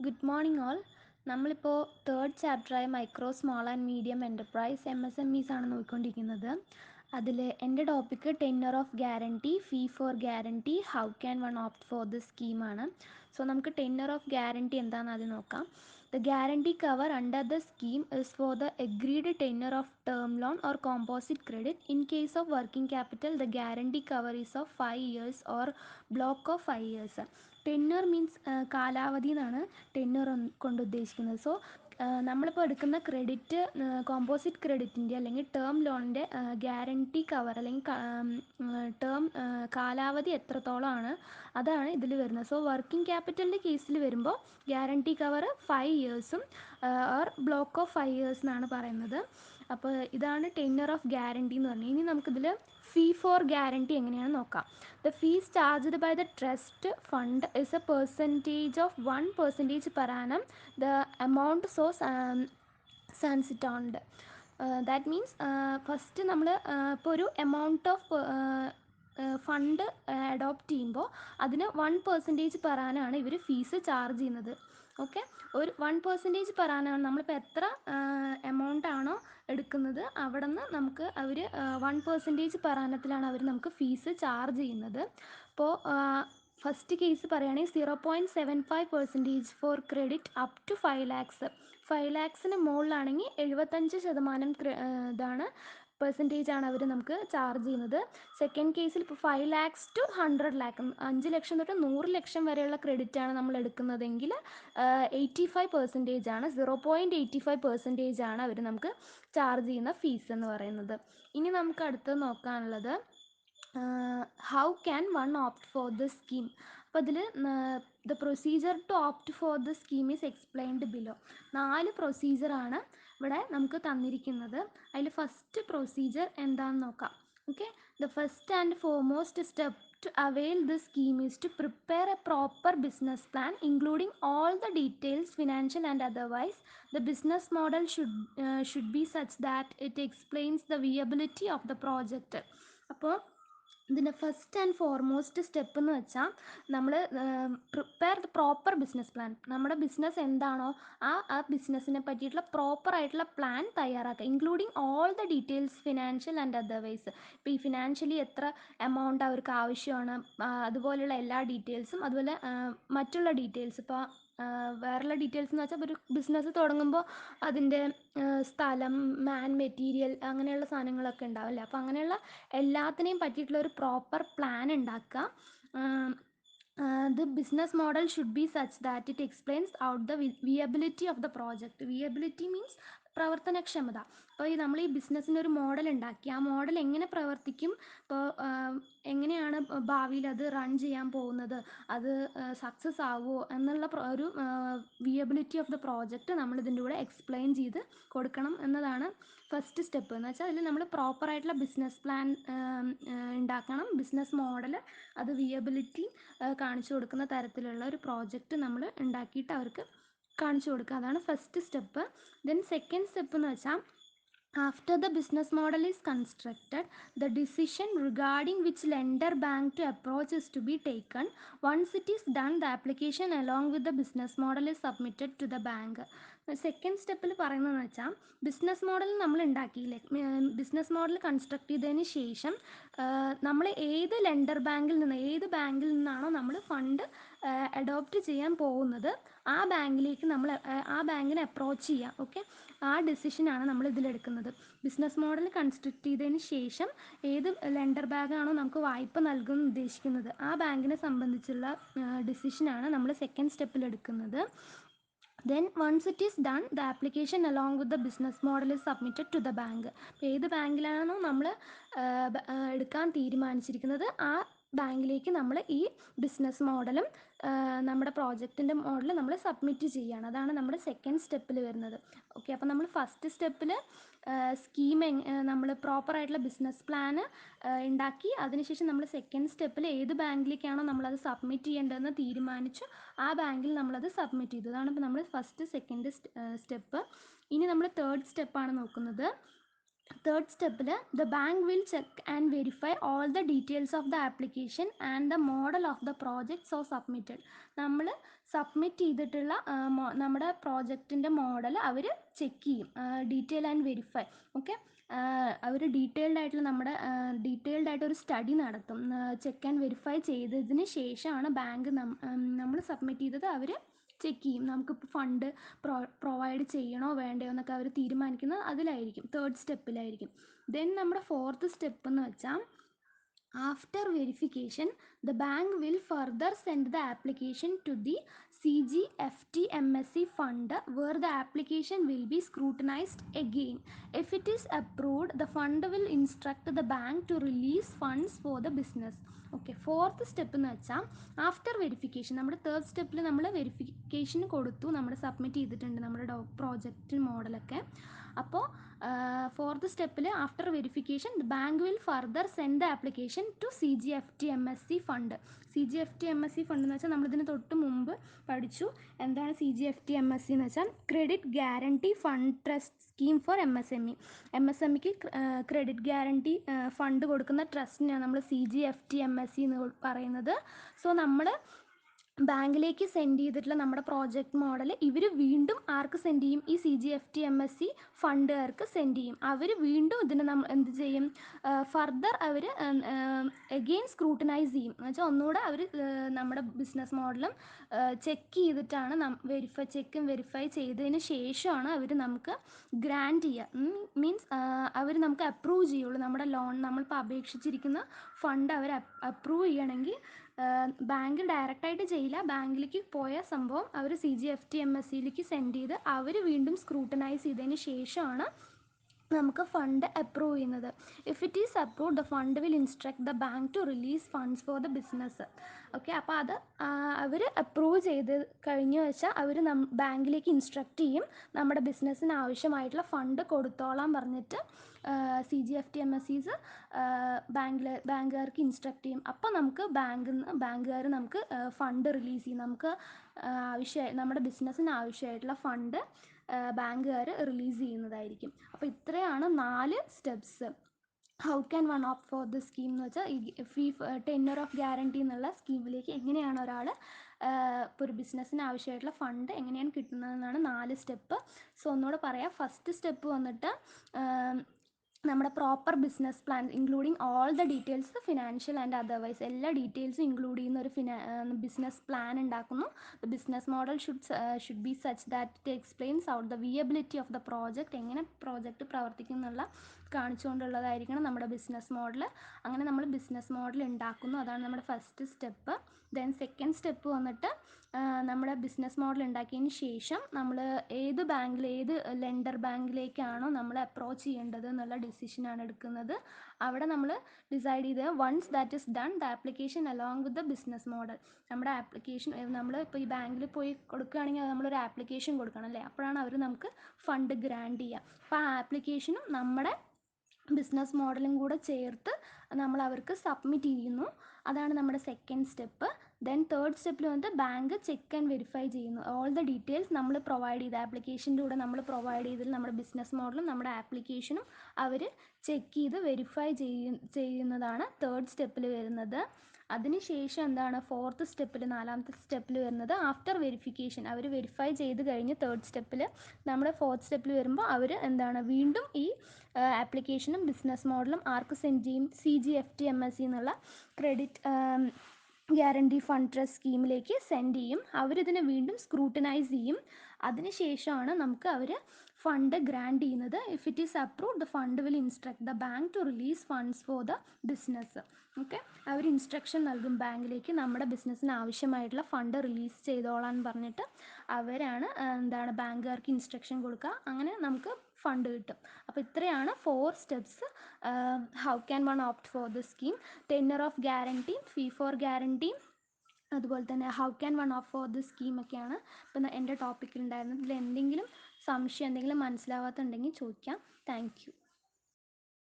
Good morning all. നമ്മളിപ്പോൾ third ചാപ്റ്ററായ micro small and medium enterprise MSMEs ആണ് നോക്കിക്കൊണ്ടിരിക്കുന്നത്. അതിൽ എൻ്റെ topic tenure of guarantee, fee for guarantee, how can one opt for this സ്കീമാണ്. So നമുക്ക് ടെന്നർ ഓഫ് ഗ്യാരണ്ടി എന്താണെന്ന് ആദ്യം നോക്കാം. The guarantee cover under the scheme is for the agreed tenure of term loan or composite credit. In case of working capital, the guarantee cover is of 5 years or block of 5 years. Tenure means കാലാവധി എന്നാണ് tenure കൊണ്ട് ഉദ്ദേശിക്കുന്നത്. So നമ്മളിപ്പോൾ എടുക്കുന്ന credit composite ക്രെഡിറ്റിൻ്റെ അല്ലെങ്കിൽ term ലോണിൻ്റെ guarantee cover അല്ലെങ്കിൽ term കാലാവധി എത്രത്തോളമാണ് അതാണ് ഇതിൽ വരുന്നത്. സോ വർക്കിംഗ് ക്യാപിറ്റലിൻ്റെ കേസിൽ വരുമ്പോൾ ഗ്യാരണ്ടി കവർ 5 ഇയേഴ്സും ഓർ ബ്ലോക്ക് ഓഫ് 5 ഇയേഴ്സ് എന്നാണ് പറയുന്നത്. അപ്പോൾ ഇതാണ് ടെന്യൂർ ഓഫ് ഗ്യാരണ്ടി എന്ന് പറഞ്ഞത്. ഇനി നമുക്കിതിൽ ഫീ ഫോർ ഗ്യാരണ്ടി എങ്ങനെയാണെന്ന് നോക്കാം. The fees charged by the trust fund is a percentage of 1% per annum. The amount so sansitoned. That means first നമ്മൾ ഇപ്പോൾ ഒരു എമൗണ്ട് ഓഫ് ഫണ്ട് അഡോപ്റ്റ് ചെയ്യുമ്പോൾ അതിന് 1% per annum ആണ് ഇവർ ഫീസ് ചാർജ് ചെയ്യുന്നത്. ഓക്കെ, ഒരു 1% per annum ആണ്. നമ്മളിപ്പോൾ എത്ര എമൗണ്ട് ആണോ എടുക്കുന്നത് അവിടെ നിന്ന് നമുക്ക് അവർ 1% per annum അവർ നമുക്ക് ഫീസ് ചാർജ് ചെയ്യുന്നത്. അപ്പോൾ ഫസ്റ്റ് കേസ് പറയുകയാണെങ്കിൽ 0.75% for credit up to 5 lakhs. 5 lakhsന് മുകളിലാണെങ്കിൽ 75% ഇതാണ് പെർസെൻറ്റേജ് ആണ് അവർ നമുക്ക് ചാർജ് ചെയ്യുന്നത്. സെക്കൻഡ് കേസിൽ ഇപ്പോൾ 5 lakhs to 100 lakh, 5 ലക്ഷം തൊട്ട് 100 ലക്ഷം വരെയുള്ള ക്രെഡിറ്റ് ആണ് നമ്മൾ എടുക്കുന്നതെങ്കിൽ 85% ആണ്, 0.85% ആണ് അവർ നമുക്ക് ചാർജ് ചെയ്യുന്ന ഫീസ് എന്ന് പറയുന്നത്. ഇനി നമുക്ക് അടുത്ത് നോക്കാനുള്ളത് how can one opt for the scheme. അപ്പോൾ അതിൽ the procedure to opt for the scheme is explained below. 4 പ്രൊസീജിയറാണ് ഇവിടെ നമുക്ക് തന്നിരിക്കുന്നത്. അതിൽ ഫസ്റ്റ് പ്രൊസീജിയർ എന്താണെന്ന് നോക്കാം. Okay, the first and foremost step to avail this scheme is to prepare a proper business plan including all the details, financial and otherwise. The business model should be such that it explains the viability of the project. അപ്പോൾ ഇതിൻ്റെ first and foremost step എന്ന് വെച്ചാൽ നമ്മൾ prepare the proper business plan. നമ്മുടെ business എന്താണോ ആ ബിസിനസ്സിനെ പറ്റിയിട്ടുള്ള പ്രോപ്പറായിട്ടുള്ള പ്ലാൻ തയ്യാറാക്കുക, including all the details, financial and otherwise. ഇപ്പോൾ ഈ ഫിനാൻഷ്യലി എത്ര എമൗണ്ട് അവർക്ക് ആവശ്യമാണ്, അതുപോലെയുള്ള എല്ലാ ഡീറ്റെയിൽസും, അതുപോലെ മറ്റുള്ള ഡീറ്റെയിൽസ്. ഇപ്പോൾ വേറെയുള്ള ഡീറ്റെയിൽസ് എന്ന് വെച്ചാൽ ഒരു ബിസിനസ് തുടങ്ങുമ്പോൾ അതിൻ്റെ സ്ഥലം, മെറ്റീരിയൽ, അങ്ങനെയുള്ള സാധനങ്ങളൊക്കെ ഉണ്ടാവില്ലേ. അപ്പോൾ അങ്ങനെയുള്ള എല്ലാത്തിനെയും പറ്റിയിട്ടുള്ള ഒരു പ്രോപ്പർ പ്ലാൻ ഉണ്ടാക്കുക. The business model should be such that it explains out the viability of the project. Viability means പ്രവർത്തനക്ഷമത. അപ്പോൾ നമ്മൾ ഈ ബിസിനസ്സിൻ്റെ ഒരു മോഡൽ ഉണ്ടാക്കി ആ മോഡൽ എങ്ങനെ പ്രവർത്തിക്കും, ഇപ്പോൾ എങ്ങനെയാണ് ഭാവിയിൽ അത് റൺ ചെയ്യാൻ പോകുന്നത്, അത് സക്സസ് ആവുമോ എന്നുള്ള ഒരു വിയബിലിറ്റി ഓഫ് ദ പ്രോജക്റ്റ് നമ്മൾ ഇതിൻ്റെ കൂടെ എക്സ്പ്ലെയിൻ ചെയ്ത് കൊടുക്കണം എന്നതാണ് ഫസ്റ്റ് സ്റ്റെപ്പ്. എന്ന് വെച്ചാൽ അതിൽ നമ്മൾ പ്രോപ്പറായിട്ടുള്ള ബിസിനസ് പ്ലാൻ ഉണ്ടാക്കണം. ബിസിനസ് മോഡൽ അത് വിയബിലിറ്റി കാണിച്ചു കൊടുക്കുന്ന തരത്തിലുള്ള ഒരു പ്രോജക്റ്റ് നമ്മൾ ഉണ്ടാക്കിയിട്ട് അവർക്ക് കാണിച്ചു കൊടുക്കുക. അതാണ് first step. Then second step എന്ന് വെച്ചാൽ after the business model is constructed, the decision regarding which lender bank to approach is to be taken. Once it is done, the application along with the business model is submitted to the bank. Second സ്റ്റെപ്പിൽ പറയുന്നതെന്ന് വെച്ചാൽ business model നമ്മൾ ഉണ്ടാക്കിയില്ലേ, business model construct ചെയ്തതിന് ശേഷം നമ്മൾ ഏത് ബാങ്കിൽ നിന്നാണോ നമ്മൾ ഫണ്ട് അഡോപ്റ്റ് ചെയ്യാൻ പോകുന്നത് ആ ബാങ്കിലേക്ക് നമ്മൾ ആ ബാങ്കിനെ അപ്രോച്ച് ചെയ്യുക. ഓക്കെ, ആ ഡിസിഷനാണ് നമ്മൾ ഇതിലെടുക്കുന്നത്. ബിസിനസ് മോഡൽ കൺസ്ട്രക്ട് ചെയ്തതിന് ശേഷം ഏത് ബാങ്കാണോ നമുക്ക് വായ്പ നൽകുമെന്ന് ഉദ്ദേശിക്കുന്നത് ആ ബാങ്കിനെ സംബന്ധിച്ചുള്ള ഡിസിഷനാണ് നമ്മൾ സെക്കൻഡ് സ്റ്റെപ്പിൽ എടുക്കുന്നത്. Then once it is done, the application along with the business model is submitted to the bank. ഏത് ബാങ്കിലാണോ നമ്മൾ എടുക്കാൻ തീരുമാനിച്ചിരിക്കുന്നത് ആ ബാങ്കിലേക്ക് നമ്മൾ ഈ ബിസിനസ് മോഡലും നമ്മുടെ പ്രോജക്റ്റിൻ്റെ മോഡൽ നമ്മൾ സബ്മിറ്റ് ചെയ്യുകയാണ്. അതാണ് നമ്മുടെ സെക്കൻഡ് സ്റ്റെപ്പിൽ വരുന്നത്. ഓക്കെ, അപ്പോൾ നമ്മൾ ഫസ്റ്റ് സ്റ്റെപ്പിൽ സ്കീം നമ്മൾ പ്രോപ്പറായിട്ടുള്ള ബിസിനസ് പ്ലാന് ഉണ്ടാക്കി അതിനുശേഷം നമ്മൾ സെക്കൻഡ് സ്റ്റെപ്പിൽ ഏത് ബാങ്കിലേക്കാണോ നമ്മളത് സബ്മിറ്റ് ചെയ്യേണ്ടതെന്ന് തീരുമാനിച്ചു ആ ബാങ്കിൽ നമ്മളത് സബ്മിറ്റ് ചെയ്തു. അതാണ് ഇപ്പോൾ നമ്മൾ ഫസ്റ്റ് സെക്കൻഡ് സ്റ്റെപ്പ്. ഇനി നമ്മൾ തേർഡ് സ്റ്റെപ്പാണ് നോക്കുന്നത്. Third step, the bank will check and verify all the details of the application and the model of the project so submitted. നമ്മൾ സബ്മിറ്റ് ചെയ്തിട്ടുള്ള നമ്മുടെ പ്രോജക്റ്റിൻ്റെ മോഡൽ അവർ ചെക്ക് ചെയ്യും, ഡീറ്റെയിൽ ആൻഡ് വെരിഫൈ. ഓക്കെ, അവർ ഡീറ്റെയിൽഡ് ആയിട്ടുള്ള നമ്മുടെ ഡീറ്റെയിൽഡ് ആയിട്ട് ഒരു സ്റ്റഡി നടത്തും. ചെക്ക് ആൻഡ് വെരിഫൈ ചെയ്തതിന് ശേഷമാണ് ബാങ്ക് നമ്മൾ സബ്മിറ്റ് ചെയ്തത് അവർ ചെക്ക് ചെയ്യും. നമുക്കിപ്പോൾ ഫണ്ട് പ്രൊവൈഡ് ചെയ്യണോ വേണ്ടയോ എന്നൊക്കെ അവർ തീരുമാനിക്കുന്നത് അതിലായിരിക്കും, തേർഡ് സ്റ്റെപ്പിലായിരിക്കും. ദെൻ നമ്മുടെ ഫോർത്ത് സ്റ്റെപ്പ് എന്ന് വെച്ചാൽ, after verification, the bank will further send the application to the CGFT-MSC fund, where the application will be scrutinized again. If it is approved, the fund will instruct the bank to release funds for the business. Okay, fourth step എന്ന് വെച്ചാൽ after verification. നമ്മുടെ third സ്റ്റെപ്പിൽ നമ്മൾ verification കൊടുത്തു, നമ്മൾ submit ചെയ്തിട്ടുണ്ട് നമ്മുടെ project മോഡലൊക്കെ. അപ്പോൾ ഫോർത്ത് സ്റ്റെപ്പിൽ after verification the bank will further send the application to CGFT-MSC fund. CGFT-MSC fund എന്ന് വെച്ചാൽ നമ്മളിതിന് തൊട്ട് മുമ്പ് പഠിച്ചു. എന്താണ് CGFT-MSC എന്ന് വെച്ചാൽ? Credit guarantee fund trust scheme for MSME. MSMEക്ക് ക്രെഡിറ്റ് ഗ്യാരണ്ടി ഫണ്ട് കൊടുക്കുന്ന ട്രസ്റ്റിനെയാണ് നമ്മൾ CGFT-MSC എന്ന് പറയുന്നത്. സോ നമ്മൾ ബാങ്കിലേക്ക് സെൻഡ് ചെയ്തിട്ടുള്ള നമ്മുടെ പ്രോജക്റ്റ് മോഡൽ ഇവർ വീണ്ടും ആർക്ക് സെൻഡ് ചെയ്യും? ഈ CGFT-MSC ഫണ്ടുകാർക്ക് സെൻഡ് ചെയ്യും. അവർ വീണ്ടും ഇതിനെ നമ്മൾ എന്ത് ചെയ്യും? ഫർദർ അവർ എഗെയിൻ സ്ക്രൂട്ടനൈസ് ചെയ്യും. എന്ന് വെച്ചാൽ ഒന്നുകൂടെ അവർ നമ്മുടെ ബിസിനസ് മോഡലും ചെക്ക് ചെയ്തിട്ടാണ് ചെക്കും വെരിഫൈ ചെയ്തതിന് ശേഷമാണ് അവർ നമുക്ക് ഗ്രാൻഡ് ചെയ്യുക. മീൻസ് അവർ നമുക്ക് അപ്രൂവ് ചെയ്യുള്ളൂ. നമ്മുടെ ലോൺ നമ്മളിപ്പോൾ അപേക്ഷിച്ചിരിക്കുന്ന ഫണ്ട് അവർ അപ്രൂവ് ചെയ്യണമെങ്കിൽ ബാങ്ക് ഡയറക്റ്റായിട്ട് ചെയ്യില്ല. ബാങ്കിലേക്ക് പോയ സംഭവം അവർ CGFT-MSCയിലേക്ക് സെൻഡ് ചെയ്ത് അവർ വീണ്ടും സ്ക്രൂട്ടനൈസ് ചെയ്തതിന് ശേഷമാണ് നമുക്ക് ഫണ്ട് അപ്രൂവ് ചെയ്യുന്നത്. If it is approved, the fund will instruct the bank to release funds for the business. Okay, അപ്പോൾ അത് അവർ അപ്രൂവ് ചെയ്ത് കഴിഞ്ഞു വെച്ചാൽ അവർ ബാങ്കിലേക്ക് ഇൻസ്ട്രക്ട് ചെയ്യും, നമ്മുടെ ബിസിനസ്സിന് ആവശ്യമായിട്ടുള്ള ഫണ്ട് കൊടുത്തോളാൻ പറഞ്ഞിട്ട് CGFT-MSCs ബാങ്കുകാർക്ക് ഇൻസ്ട്രക്ട് ചെയ്യും. അപ്പോൾ നമുക്ക് ബാങ്കുകാർ നമുക്ക് ഫണ്ട് റിലീസ് ചെയ്യും. നമുക്ക് നമ്മുടെ ബിസിനസ്സിന് ആവശ്യമായിട്ടുള്ള ഫണ്ട് ബാങ്കുകാർ റിലീസ് ചെയ്യുന്നതായിരിക്കും. അപ്പോൾ ഇത്രയാണ് 4 steps. How can one opt for the scheme എന്ന് വെച്ചാൽ ഈ ടെന്യൂർ ഓഫ് ഗ്യാരണ്ടി എന്നുള്ള സ്കീമിലേക്ക് എങ്ങനെയാണ് ഒരാൾ ഇപ്പോൾ ഒരു ബിസിനസ്സിന് ആവശ്യമായിട്ടുള്ള ഫണ്ട് എങ്ങനെയാണ് കിട്ടുന്നതെന്നാണ് 4 സ്റ്റെപ്പ്. സോ ഒന്നുകൂടെ പറയാം. ഫസ്റ്റ് സ്റ്റെപ്പ് വന്നിട്ട് നമ്മുടെ proper business plan including all the details, financial and otherwise എല്ലാ ഡീറ്റെയിൽസും ഇൻക്ലൂഡ് ചെയ്യുന്ന ഒരു ബിസിനസ് പ്ലാൻ ഉണ്ടാക്കുന്നു. The business model should be such that it explains out the viability of the project, എങ്ങനെ പ്രോജക്റ്റ് പ്രവർത്തിക്കുന്നുള്ള കാണിച്ചുകൊണ്ടുള്ളതായിരിക്കണം നമ്മുടെ ബിസിനസ് മോഡൽ. അങ്ങനെ നമ്മൾ ബിസിനസ് മോഡൽ ഉണ്ടാക്കുന്നു. അതാണ് നമ്മുടെ first step. Then second step വന്നിട്ട് നമ്മുടെ ബിസിനസ് മോഡൽ ഉണ്ടാക്കിയതിന് ശേഷം നമ്മൾ ഏത് ലെൻഡർ ബാങ്കിലേക്കാണോ നമ്മൾ അപ്രോച്ച് ചെയ്യേണ്ടത് എന്നുള്ള ഡിസിഷനാണ് എടുക്കുന്നത്. അവിടെ നമ്മൾ ഡിസൈഡ് ചെയ്ത് once that is done, the application along with the business model. നമ്മുടെ ആപ്ലിക്കേഷൻ നമ്മൾ ഇപ്പോൾ ഈ ബാങ്കിൽ പോയി കൊടുക്കുകയാണെങ്കിൽ അത് നമ്മളൊരു ആപ്ലിക്കേഷൻ കൊടുക്കണം അല്ലേ? അപ്പോഴാണ് അവർ നമുക്ക് ഫണ്ട് ഗ്രാൻഡ് ചെയ്യുക. അപ്പോൾ ആ ആപ്ലിക്കേഷനും നമ്മുടെ ബിസിനസ് മോഡലും കൂടെ ചേർത്ത് നമ്മൾ അവർക്ക് സബ്മിറ്റ് ചെയ്യുന്നു. അതാണ് നമ്മുടെ സെക്കൻഡ് സ്റ്റെപ്പ്. ദെൻ തേർഡ് സ്റ്റെപ്പിൽ വന്നിട്ട് ബാങ്ക് ചെക്ക് ആൻഡ് വെരിഫൈ ചെയ്യുന്നു. ഓൾ ദ ഡീറ്റെയിൽസ് നമ്മൾ പ്രൊവൈഡ് ചെയ്ത് ആപ്ലിക്കേഷൻ്റെ കൂടെ നമ്മൾ പ്രൊവൈഡ് ചെയ്തതിൽ നമ്മുടെ ബിസിനസ് മോഡലും നമ്മുടെ ആപ്ലിക്കേഷനും അവർ ചെക്ക് ചെയ്ത് വെരിഫൈ ചെയ്യുന്നതാണ് തേർഡ് സ്റ്റെപ്പിൽ വരുന്നത്. അതിനുശേഷം എന്താണ് ഫോർത്ത് സ്റ്റെപ്പിൽ, നാലാമത്തെ സ്റ്റെപ്പിൽ വരുന്നത് ആഫ്റ്റർ വെരിഫിക്കേഷൻ. അവർ വെരിഫൈ ചെയ്ത് കഴിഞ്ഞ് തേർഡ് സ്റ്റെപ്പിൽ നമ്മുടെ ഫോർത്ത് സ്റ്റെപ്പിൽ വരുമ്പോൾ അവർ എന്താണ് വീണ്ടും ഈ ആപ്ലിക്കേഷനും ബിസിനസ് മോഡലും ആർക്ക് സെൻഡ് ചെയ്യും? CGFT-MSC എന്നുള്ള ക്രെഡിറ്റ് ഗ്യാരണ്ടി ഫണ്ട് ട്രസ്റ്റ് സ്കീമിലേക്ക് സെൻഡ് ചെയ്യും. അവരിതിനെ വീണ്ടും സ്ക്രൂട്ടനൈസ് ചെയ്യും. അതിനുശേഷമാണ് നമുക്ക് അവർ ഫണ്ട് ഗ്രാൻഡ് ചെയ്യുന്നത്. If it is approved, the fund will instruct the bank to release funds for the business. Okay, അവർ ഇൻസ്ട്രക്ഷൻ നൽകും ബാങ്കിലേക്ക് നമ്മുടെ ബിസിനസ്സിന് ആവശ്യമായിട്ടുള്ള ഫണ്ട് റിലീസ് ചെയ്തോളാൻ പറഞ്ഞിട്ട് അവരാണ് ബാങ്കുകാർക്ക് ഇൻസ്ട്രക്ഷൻ കൊടുക്കുക. അങ്ങനെ നമുക്ക് ഫണ്ട് കിട്ടും. അപ്പോൾ ഇത്രയാണ് 4 steps. How can one opt for the scheme, tenure of guarantee, fee for guarantee, അതുപോലെ തന്നെ how can one opt for the സ്കീമൊക്കെയാണ് ഇപ്പം എൻ്റെ ടോപ്പിക്കിൽ ഉണ്ടായിരുന്നത്. ഇതിൽ എന്തെങ്കിലും സംശയം, എന്തെങ്കിലും മനസ്സിലാവാത്തുണ്ടെങ്കിൽ ചോദിക്കാം. Thank you.